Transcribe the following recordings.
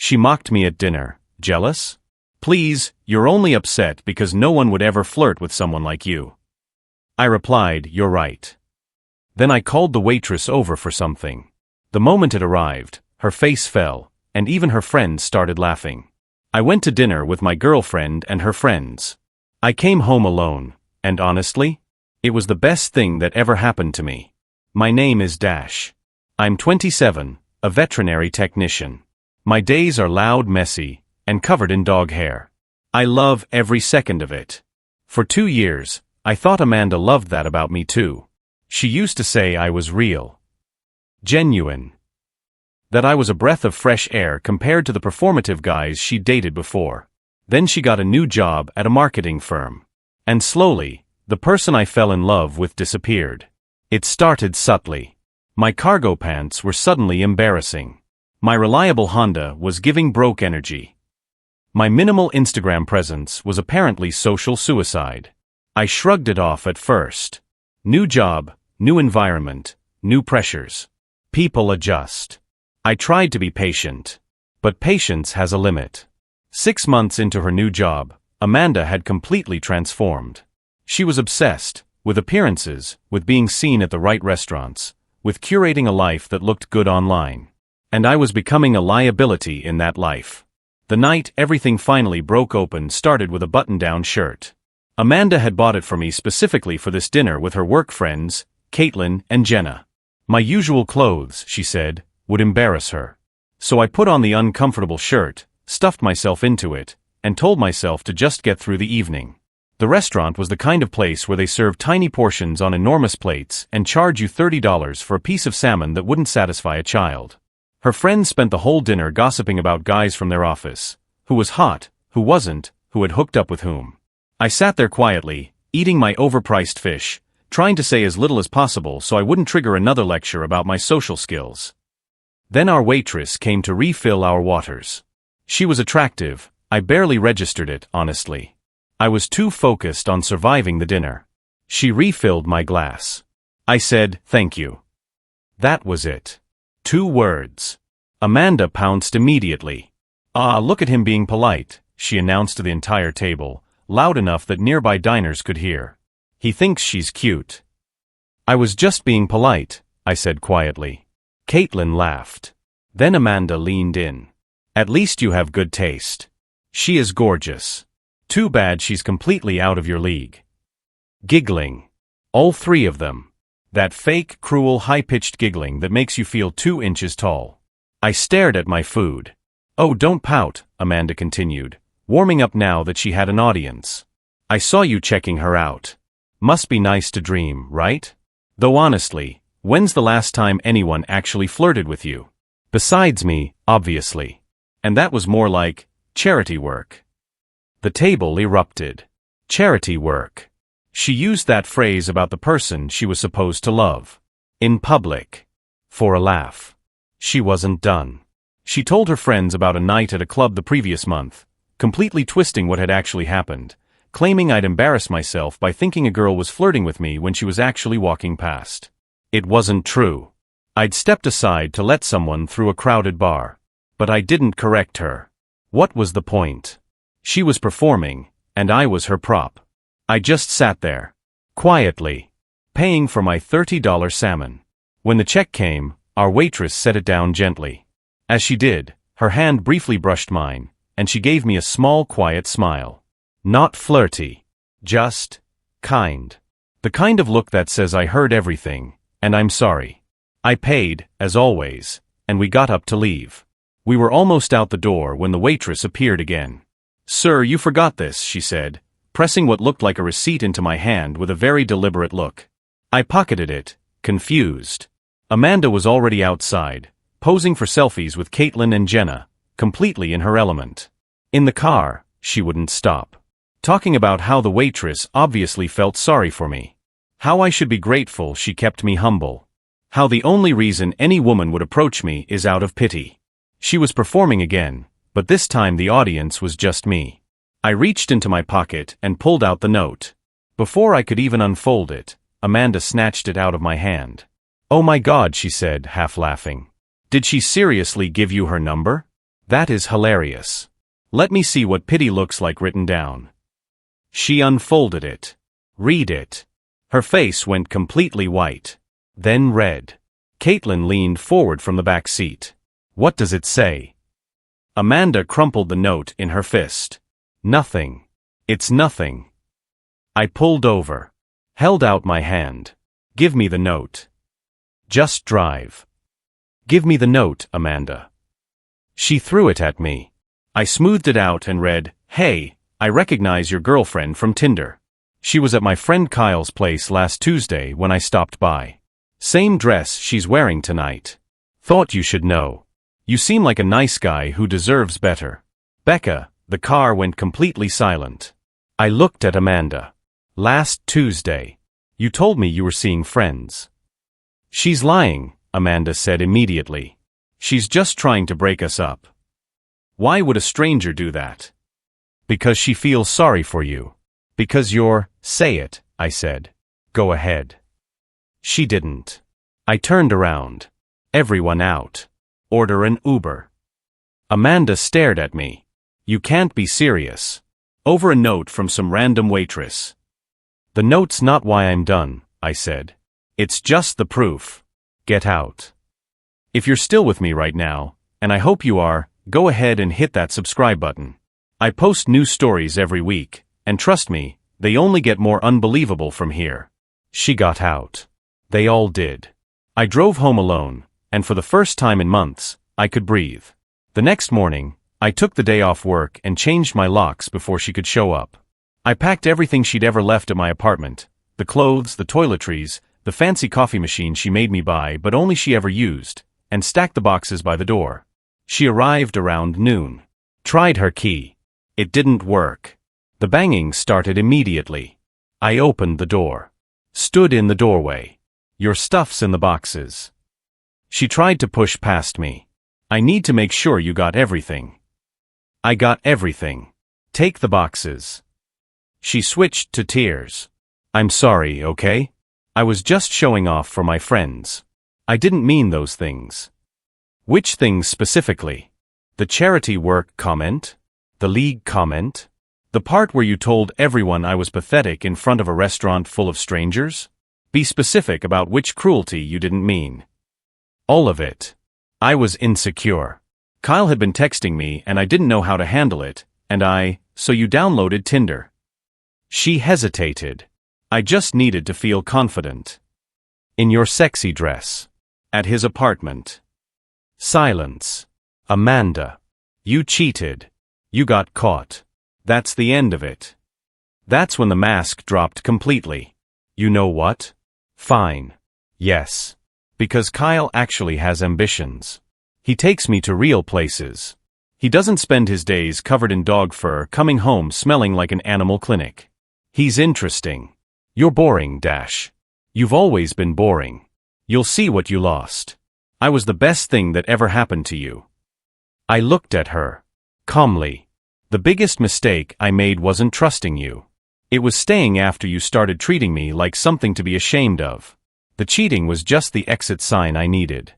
She mocked me at dinner. Jealous? Please, you're only upset because no one would ever flirt with someone like you. I replied, you're right. Then I called the waitress over for something. The moment it arrived, her face fell, and even her friends started laughing. I went to dinner with my girlfriend and her friends. I came home alone, and honestly, it was the best thing that ever happened to me. My name is Dash. I'm 27, a veterinary technician. My days are loud, messy, and covered in dog hair. I love every second of it. For 2 years, I thought Amanda loved that about me too. She used to say I was real. Genuine. That I was a breath of fresh air compared to the performative guys she dated before. Then she got a new job at a marketing firm. And slowly, the person I fell in love with disappeared. It started subtly. My cargo pants were suddenly embarrassing. My reliable Honda was giving broke energy. My minimal Instagram presence was apparently social suicide. I shrugged it off at first. New job, new environment, new pressures. People adjust. I tried to be patient. But patience has a limit. 6 months into her new job, Amanda had completely transformed. She was obsessed with appearances, with being seen at the right restaurants, with curating a life that looked good online. And I was becoming a liability in that life. The night everything finally broke open started with a button-down shirt. Amanda had bought it for me specifically for this dinner with her work friends, Caitlin and Jenna. My usual clothes, she said, would embarrass her. So I put on the uncomfortable shirt, stuffed myself into it, and told myself to just get through the evening. The restaurant was the kind of place where they serve tiny portions on enormous plates and charge you $30 for a piece of salmon that wouldn't satisfy a child. Her friends spent the whole dinner gossiping about guys from their office. Who was hot, who wasn't, who had hooked up with whom. I sat there quietly, eating my overpriced fish, trying to say as little as possible so I wouldn't trigger another lecture about my social skills. Then our waitress came to refill our waters. She was attractive. I barely registered it, honestly. I was too focused on surviving the dinner. She refilled my glass. I said, thank you. That was it. 2 words. Amanda pounced immediately. Ah, look at him being polite, she announced to the entire table, loud enough that nearby diners could hear. He thinks she's cute. I was just being polite, I said quietly. Caitlin laughed. Then Amanda leaned in. At least you have good taste. She is gorgeous. Too bad she's completely out of your league. Giggling. All 3 of them. That fake, cruel, high-pitched giggling that makes you feel 2 inches tall. I stared at my food. Oh, don't pout, Amanda continued, warming up now that she had an audience. I saw you checking her out. Must be nice to dream, right? Though honestly, when's the last time anyone actually flirted with you? Besides me, obviously. And that was more like charity work. The table erupted. Charity work. She used that phrase about the person she was supposed to love. In public. For a laugh. She wasn't done. She told her friends about a night at a club the previous month, completely twisting what had actually happened, claiming I'd embarrassed myself by thinking a girl was flirting with me when she was actually walking past. It wasn't true. I'd stepped aside to let someone through a crowded bar. But I didn't correct her. What was the point? She was performing, and I was her prop. I just sat there. Quietly. Paying for my $30 salmon. When the check came, our waitress set it down gently. As she did, her hand briefly brushed mine, and she gave me a small, quiet smile. Not flirty. Just kind. The kind of look that says I heard everything, and I'm sorry. I paid, as always, and we got up to leave. We were almost out the door when the waitress appeared again. Sir, you forgot this, she said, pressing what looked like a receipt into my hand with a very deliberate look. I pocketed it, confused. Amanda was already outside, posing for selfies with Caitlin and Jenna, completely in her element. In the car, she wouldn't stop. Talking about how the waitress obviously felt sorry for me. How I should be grateful she kept me humble. How the only reason any woman would approach me is out of pity. She was performing again, but this time the audience was just me. I reached into my pocket and pulled out the note. Before I could even unfold it, Amanda snatched it out of my hand. Oh my God, she said, half laughing. Did she seriously give you her number? That is hilarious. Let me see what pity looks like written down. She unfolded it. Read it. Her face went completely white. Then red. Caitlin leaned forward from the back seat. What does it say? Amanda crumpled the note in her fist. Nothing. It's nothing. I pulled over. Held out my hand. Give me the note. Just drive. Give me the note, Amanda. She threw it at me. I smoothed it out and read, Hey, I recognize your girlfriend from Tinder. She was at my friend Kyle's place last Tuesday when I stopped by. Same dress she's wearing tonight. Thought you should know. You seem like a nice guy who deserves better. Becca. The car went completely silent. I looked at Amanda. Last Tuesday. You told me you were seeing friends. She's lying, Amanda said immediately. She's just trying to break us up. Why would a stranger do that? Because she feels sorry for you. Because you're, say it, I said. Go ahead. She didn't. I turned around. Everyone out. Order an Uber. Amanda stared at me. You can't be serious. Over a note from some random waitress. The note's not why I'm done, I said. It's just the proof. Get out. If you're still with me right now, and I hope you are, go ahead and hit that subscribe button. I post new stories every week, and trust me, they only get more unbelievable from here. She got out. They all did. I drove home alone, and for the first time in months, I could breathe. The next morning, I took the day off work and changed my locks before she could show up. I packed everything she'd ever left at my apartment, the clothes, the toiletries, the fancy coffee machine she made me buy but only she ever used, and stacked the boxes by the door. She arrived around noon. Tried her key. It didn't work. The banging started immediately. I opened the door. Stood in the doorway. Your stuff's in the boxes. She tried to push past me. I need to make sure you got everything. I got everything. Take the boxes. She switched to tears. I'm sorry, okay? I was just showing off for my friends. I didn't mean those things. Which things specifically? The charity work comment? The league comment? The part where you told everyone I was pathetic in front of a restaurant full of strangers? Be specific about which cruelty you didn't mean. All of it. I was insecure. Kyle had been texting me and I didn't know how to handle it, and so you downloaded Tinder. She hesitated. I just needed to feel confident. In your sexy dress. At his apartment. Silence. Amanda. You cheated. You got caught. That's the end of it. That's when the mask dropped completely. You know what? Fine. Yes. Because Kyle actually has ambitions. He takes me to real places. He doesn't spend his days covered in dog fur coming home smelling like an animal clinic. He's interesting. You're boring, Dash. You've always been boring. You'll see what you lost. I was the best thing that ever happened to you. I looked at her. Calmly. The biggest mistake I made wasn't trusting you. It was staying after you started treating me like something to be ashamed of. The cheating was just the exit sign I needed.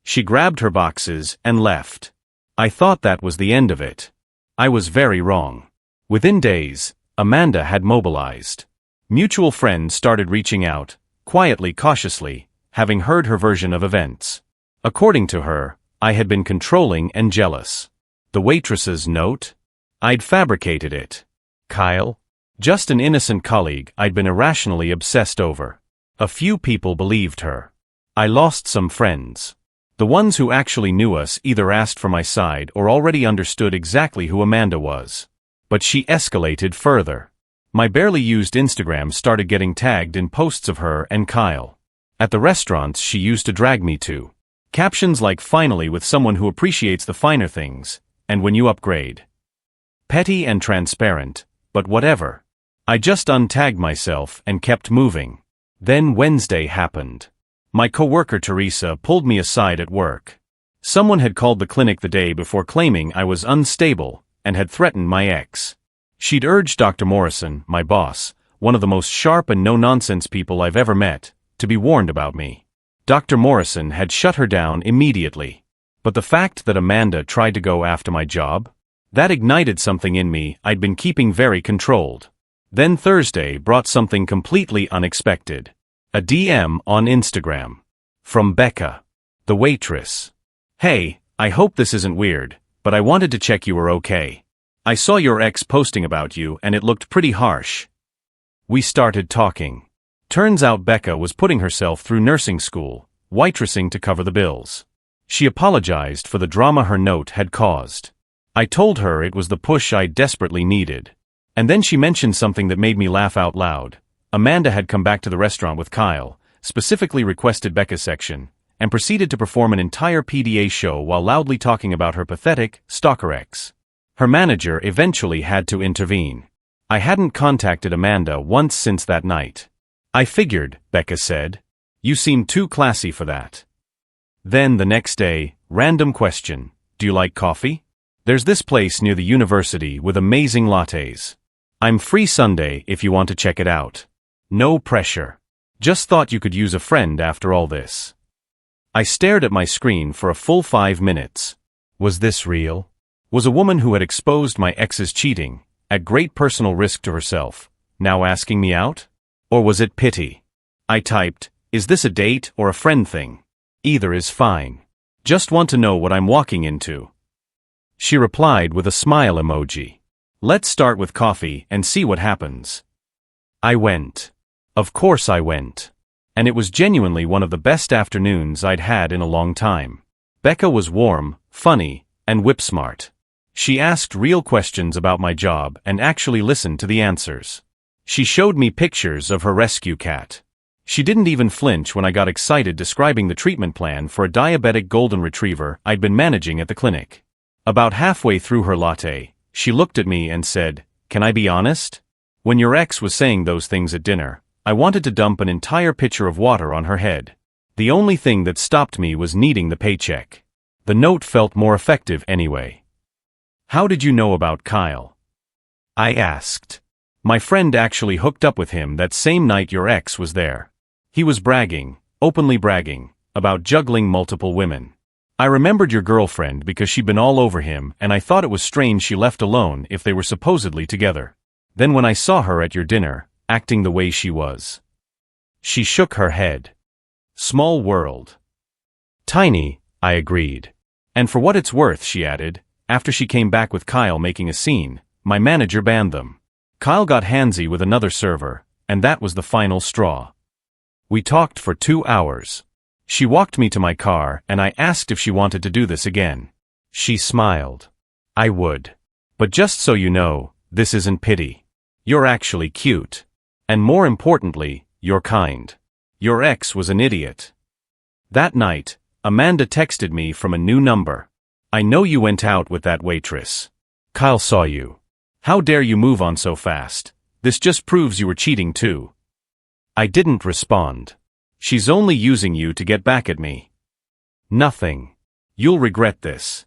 She grabbed her boxes and left. I thought that was the end of it. I was very wrong. Within days, Amanda had mobilized. Mutual friends started reaching out, quietly, cautiously, having heard her version of events. According to her, I had been controlling and jealous. The waitress's note? I'd fabricated it. Kyle? Just an innocent colleague I'd been irrationally obsessed over. A few people believed her. I lost some friends. The ones who actually knew us either asked for my side or already understood exactly who Amanda was. But she escalated further. My barely used Instagram started getting tagged in posts of her and Kyle. At the restaurants she used to drag me to. Captions like "finally with someone who appreciates the finer things," and "when you upgrade." Petty and transparent, but whatever. I just untagged myself and kept moving. Then Wednesday happened. My coworker Teresa pulled me aside at work. Someone had called the clinic the day before claiming I was unstable and had threatened my ex. She'd urged Dr. Morrison, my boss, one of the most sharp and no-nonsense people I've ever met, to be warned about me. Dr. Morrison had shut her down immediately. But the fact that Amanda tried to go after my job? That ignited something in me I'd been keeping very controlled. Then Thursday brought something completely unexpected. A DM on Instagram. From Becca, the waitress. Hey, I hope this isn't weird, but I wanted to check you were okay. I saw your ex posting about you and it looked pretty harsh. We started talking. Turns out Becca was putting herself through nursing school, waitressing to cover the bills. She apologized for the drama her note had caused. I told her it was the push I desperately needed. And then she mentioned something that made me laugh out loud. Amanda had come back to the restaurant with Kyle, specifically requested Becca's section, and proceeded to perform an entire PDA show while loudly talking about her pathetic stalker ex. Her manager eventually had to intervene. I hadn't contacted Amanda once since that night. I figured, Becca said. You seem too classy for that. Then the next day, random question. Do you like coffee? There's this place near the university with amazing lattes. I'm free Sunday if you want to check it out. No pressure. Just thought you could use a friend after all this. I stared at my screen for a full 5 minutes. Was this real? Was a woman who had exposed my ex's cheating, at great personal risk to herself, now asking me out? Or was it pity? I typed, is this a date or a friend thing? Either is fine. Just want to know what I'm walking into. She replied with a smile emoji. Let's start with coffee and see what happens. I went. Of course I went. And it was genuinely one of the best afternoons I'd had in a long time. Becca was warm, funny, and whip-smart. She asked real questions about my job and actually listened to the answers. She showed me pictures of her rescue cat. She didn't even flinch when I got excited describing the treatment plan for a diabetic golden retriever I'd been managing at the clinic. About halfway through her latte, she looked at me and said, "Can I be honest? When your ex was saying those things at dinner, I wanted to dump an entire pitcher of water on her head. The only thing that stopped me was needing the paycheck." The note felt more effective anyway. How did you know about Kyle? I asked. My friend actually hooked up with him that same night your ex was there. He was bragging, openly bragging, about juggling multiple women. I remembered your girlfriend because she'd been all over him and I thought it was strange she left alone if they were supposedly together. Then when I saw her at your dinner, acting the way she was. She shook her head. Small world. Tiny, I agreed. And for what it's worth, she added, after she came back with Kyle making a scene, my manager banned them. Kyle got handsy with another server, and that was the final straw. We talked for 2 hours. She walked me to my car and I asked if she wanted to do this again. She smiled. I would. But just so you know, this isn't pity. You're actually cute. And more importantly, you're kind. Your ex was an idiot. That night, Amanda texted me from a new number. I know you went out with that waitress. Kyle saw you. How dare you move on so fast? This just proves you were cheating too. I didn't respond. She's only using you to get back at me. Nothing. You'll regret this.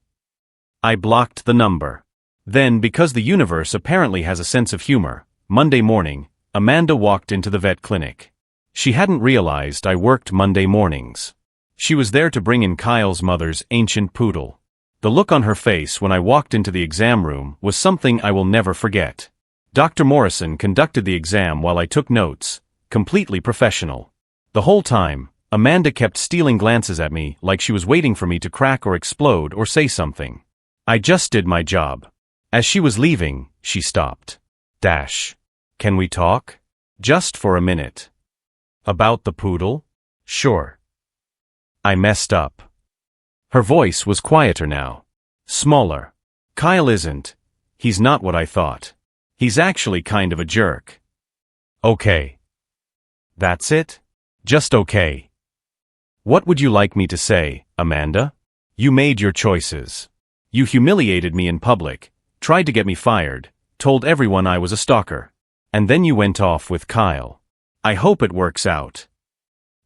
I blocked the number. Then, because the universe apparently has a sense of humor, Monday morning, Amanda walked into the vet clinic. She hadn't realized I worked Monday mornings. She was there to bring in Kyle's mother's ancient poodle. The look on her face when I walked into the exam room was something I will never forget. Dr. Morrison conducted the exam while I took notes, completely professional. The whole time, Amanda kept stealing glances at me like she was waiting for me to crack or explode or say something. I just did my job. As she was leaving, she stopped. Can we talk? Just for a minute. About the poodle? Sure. I messed up. Her voice was quieter now. Smaller. Kyle isn't. He's not what I thought. He's actually kind of a jerk. Okay. That's it? Just okay. What would you like me to say, Amanda? You made your choices. You humiliated me in public, tried to get me fired, told everyone I was a stalker. And then you went off with Kyle. I hope it works out.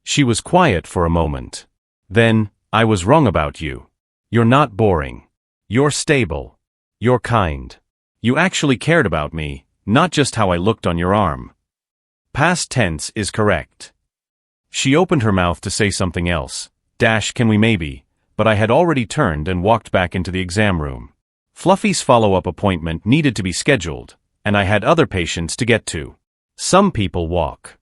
She was quiet for a moment. Then, I was wrong about you. You're not boring. You're stable. You're kind. You actually cared about me, not just how I looked on your arm. Past tense is correct. She opened her mouth to say something else. Can we maybe? but I had already turned and walked back into the exam room. Fluffy's follow-up appointment needed to be scheduled, and I had other patients to get to. Some people walk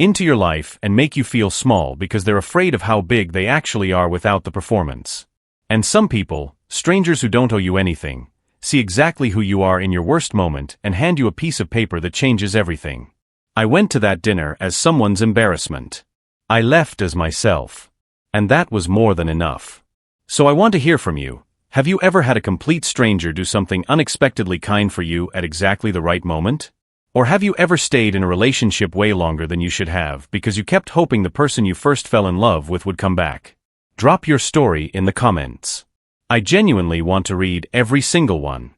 into your life and make you feel small because they're afraid of how big they actually are without the performance. And some people, strangers who don't owe you anything, see exactly who you are in your worst moment and hand you a piece of paper that changes everything. I went to that dinner as someone's embarrassment. I left as myself. And that was more than enough. So I want to hear from you. Have you ever had a complete stranger do something unexpectedly kind for you at exactly the right moment? Or have you ever stayed in a relationship way longer than you should have because you kept hoping the person you first fell in love with would come back? Drop your story in the comments. I genuinely want to read every single one.